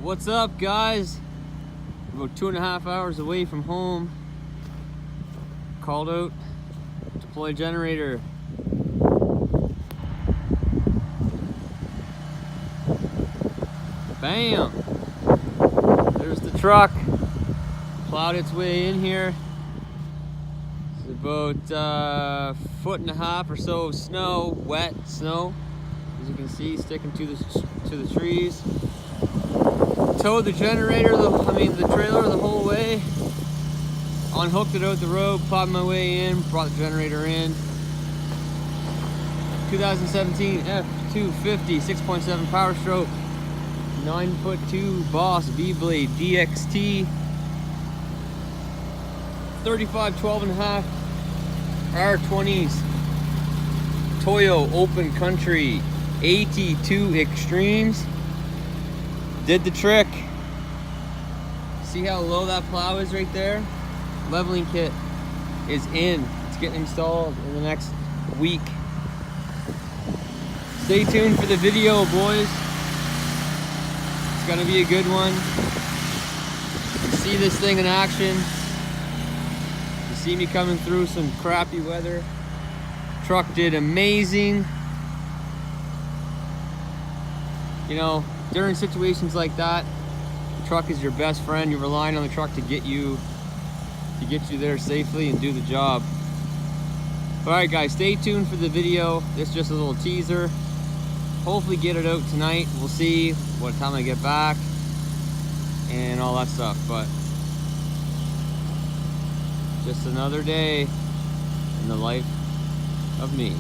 What's up, guys? We're about 2.5 hours away from home. Called out, deploy generator. Bam! There's the truck. Plowed its way in here. It's about 1.5 feet or so of snow, wet snow, as you can see, sticking to the trees. Towed the generator, the trailer the whole way. Unhooked it out the road, plowed my way in, brought the generator in. 2017 F-250 6.7 Powerstroke, 9'2" Boss V-Blade DXT, 35 12.5 R20s, Toyo Open Country 82 Extremes. Did the trick. See how low that plow is right there? Leveling kit is in. It's getting installed in the next week. Stay tuned for the video, boys. It's gonna be a good one. See this thing in action. You see me coming through some crappy weather. Truck did amazing. You know, during situations like that, the truck is your best friend. You're relying on the truck to get you there safely and do the job. Alright guys, stay tuned for the video. This is just a little teaser. Hopefully get it out tonight. We'll see what time I get back and all that stuff, but just another day in the life of me.